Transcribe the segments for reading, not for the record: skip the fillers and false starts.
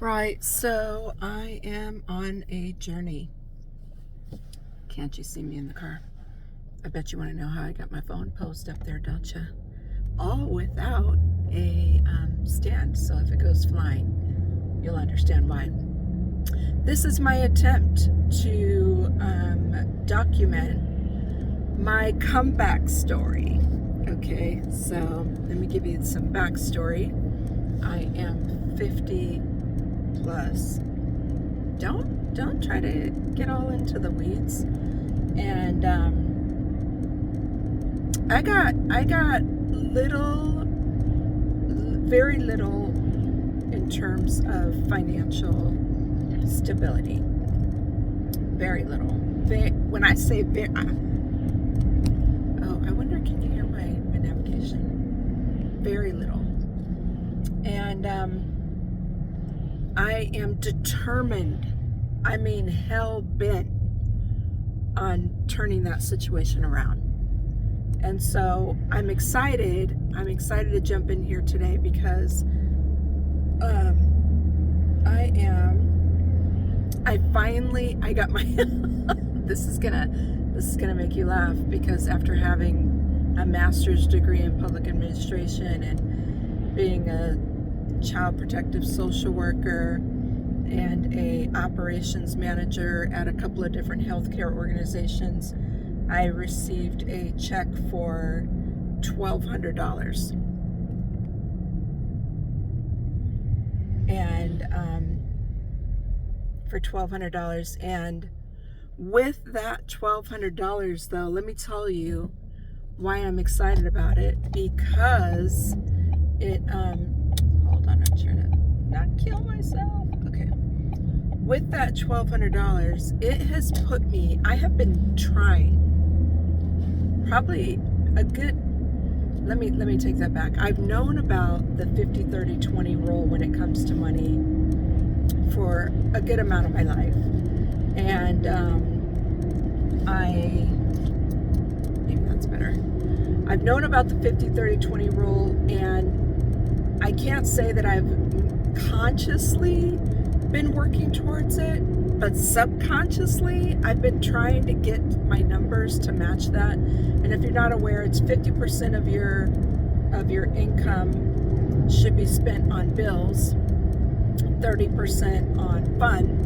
Right, so I am on a journey. Can't you see me in the car? I bet you want to know how I got my phone posed up there, don't you? All without a stand, so if it goes flying, you'll understand why. This is my attempt to document my comeback story. Okay, so let me give you some backstory. I am 50 plus. Don't try to get all into the weeds. And I got very little in terms of financial stability. Very little. When I say very, I wonder, can you hear my navigation? Very little. And I am determined, I mean hell-bent on turning that situation around. And so I'm excited to jump in here today because I got my this is gonna make you laugh, because after having a master's degree in public administration and being a child protective social worker and a operations manager at a couple of different healthcare organizations, I received a check for $1,200. And for $1,200. And with that $1,200, though, let me tell you why I'm excited about it. Because it hold on, I'm trying to not kill myself. Okay. With that $1,200, it has put me, I have been trying probably a good, let me take that back. I've known about the 50-30-20 rule when it comes to money for a good amount of my life. And maybe that's better. I've known about the 50-30-20 rule, and I can't say that I've consciously been working towards it, but subconsciously I've been trying to get my numbers to match that. And if you're not aware, it's 50% of your income should be spent on bills, 30% on fun,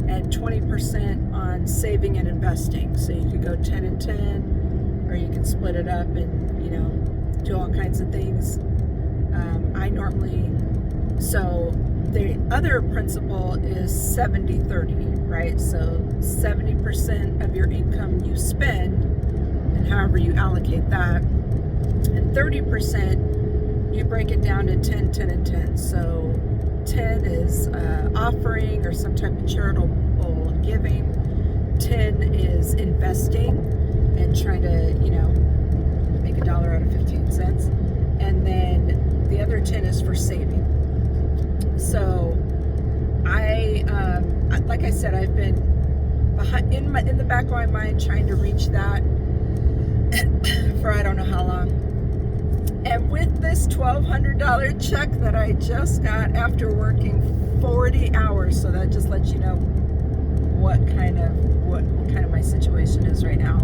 and 20% on saving and investing. So you could go 10 and 10, or you can split it up and do all kinds of things. So the other principle is 70-30, right? So 70% of your income you spend, and however you allocate that, and 30% you break it down to 10, 10, and 10. So 10 is offering or some type of charitable giving. 10 is investing and trying to, make $1 out of 15 cents. And then the other 10 is for saving. So like I said, I've been in the back of my mind trying to reach that for I don't know how long. And with this $1,200 check that I just got after working 40 hours, so that just lets you know what kind of my situation is right now.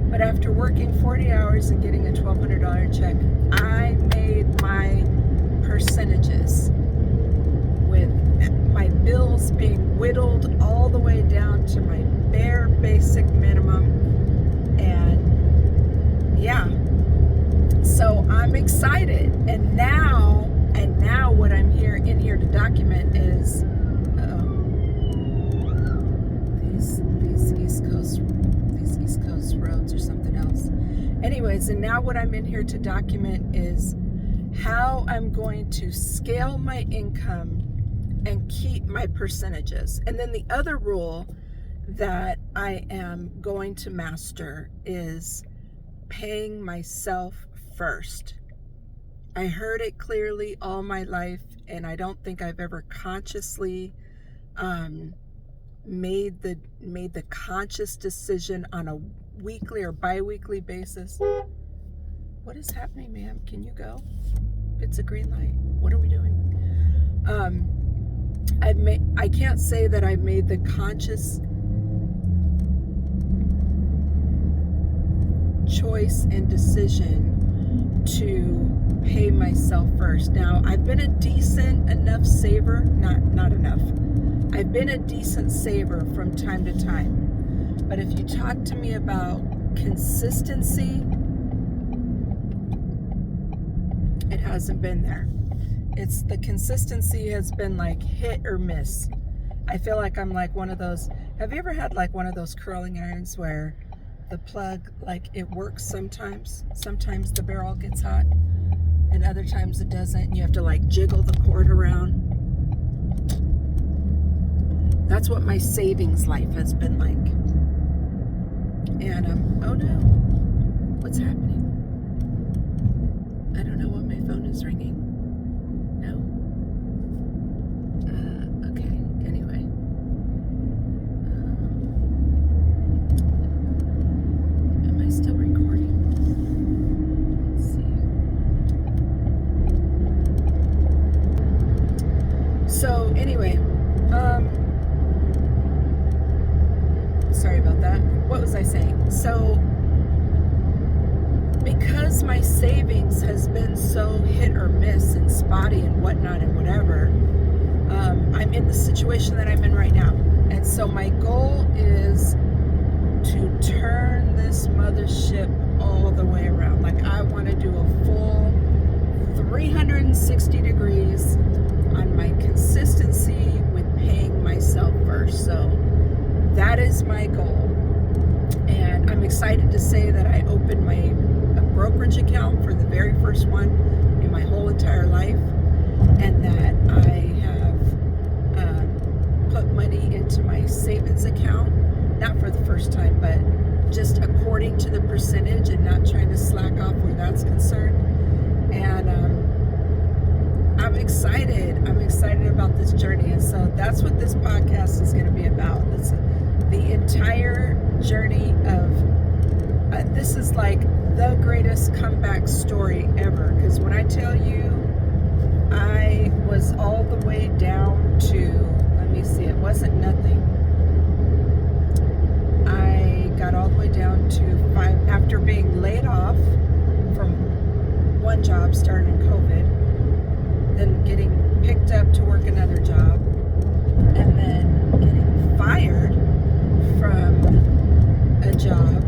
But after working 40 hours and getting a $1,200 check, I made my percentages, with my bills being whittled all the way down to my bare basic minimum. And yeah, so I'm excited. And now what I'm in here to document is these East Coast roads or something else. Anyways, and now what I'm in here to document is how I'm going to scale my income and keep my percentages. And then the other rule that I am going to master is paying myself first. I heard it clearly all my life, and I don't think I've ever consciously made the conscious decision on a weekly or bi-weekly basis. What is happening, ma'am? Can you go? It's a green light. What are we doing? I can't say that I've made the conscious choice and decision to pay myself first. Now, I've been a decent enough saver, not enough. I've been a decent saver from time to time. But if you talk to me about consistency, it hasn't been there. The consistency has been like hit or miss. I feel like I'm like one of those. Have you ever had like one of those curling irons where the plug, like, it works sometimes? Sometimes the barrel gets hot and other times it doesn't, and you have to like jiggle the cord around. That's what my savings life has been like. And oh no, what's happening? I don't know why my phone is ringing. No. Okay, anyway. Am I still recording? Let's see. So anyway, sorry about that. What was I saying? So because my savings has been so hit or miss and spotty and whatnot and whatever, I'm in the situation that I'm in right now. And so my goal is to turn this mothership all the way around. Like, I want to do a full 360 degrees on my consistency with paying myself first. So that is my goal. And I'm excited to say that I opened my brokerage account for the very first one in my whole entire life, and that I have put money into my savings account, not for the first time, but just according to the percentage and not trying to slack off where that's concerned. And I'm excited about this journey. And so that's what this podcast is going to be about. It's the entire journey of this is like the greatest comeback story ever, because when I tell you I was all the way down to, let me see, it wasn't nothing. I got all the way down to 5 after being laid off from one job starting in COVID, then getting picked up to work another job, and then getting fired from a job,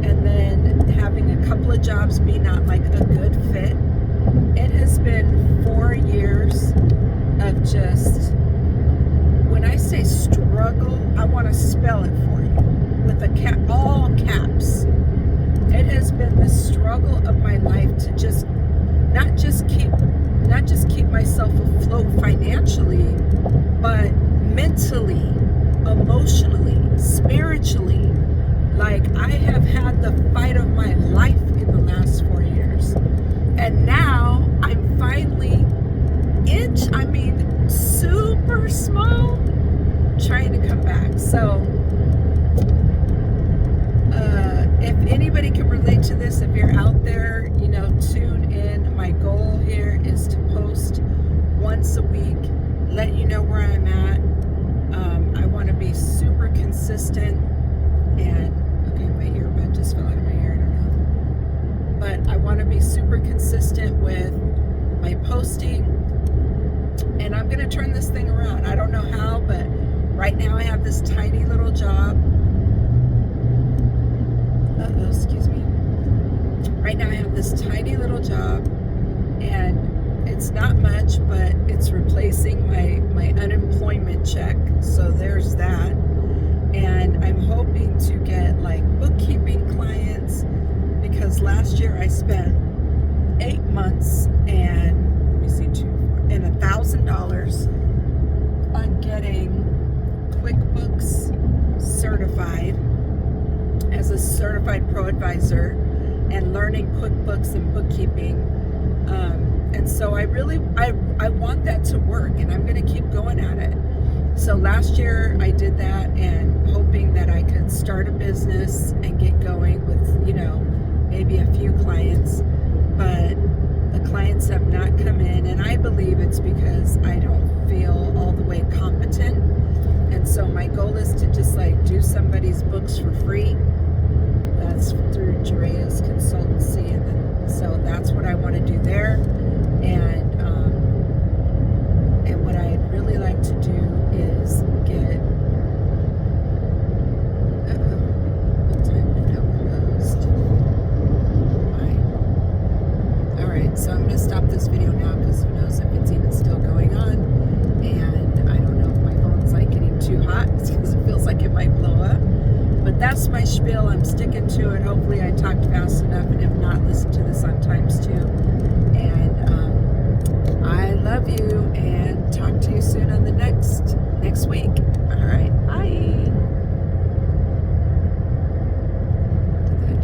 and then having a couple of jobs be not like a good fit. It has been 4 years of just, when I say struggle, I want to spell it for you with all caps. It has been the struggle of my life to just not just keep myself afloat financially, but mentally, emotionally, spiritually. Like, I have had the fight of my life in the last 4 years. And now I'm finally super small, trying to come back. So if anybody can relate to this, if you're out there, tune in. My goal here is to post once a week, let you know where I'm at. I want to be super consistent. And okay, my earbud just fell out of my ear, I don't know. But I want to be super consistent with my posting, and I'm going to turn this thing around. I don't know how, but right now I have this tiny little job. Excuse me. Right now I have this tiny little job, and it's not much, but it's replacing my unemployment check. So there's that. And I'm hoping to get like bookkeeping clients, because last year I spent 8 months and $1,000 on getting QuickBooks certified as a certified pro advisor and learning QuickBooks and bookkeeping. And so I want that to work, and I'm going to keep going at it. So last year I did that, and hoping that I could start a business and get going with, maybe a few clients, but the clients have not come in, and I believe it's because I don't feel all Alright, so I'm going to stop this video now because who knows if it's even still going on. And I don't know if my phone's like getting too hot because it feels like it might blow up. But that's my spiel. I'm sticking to it. Hopefully I talked fast enough, and if not,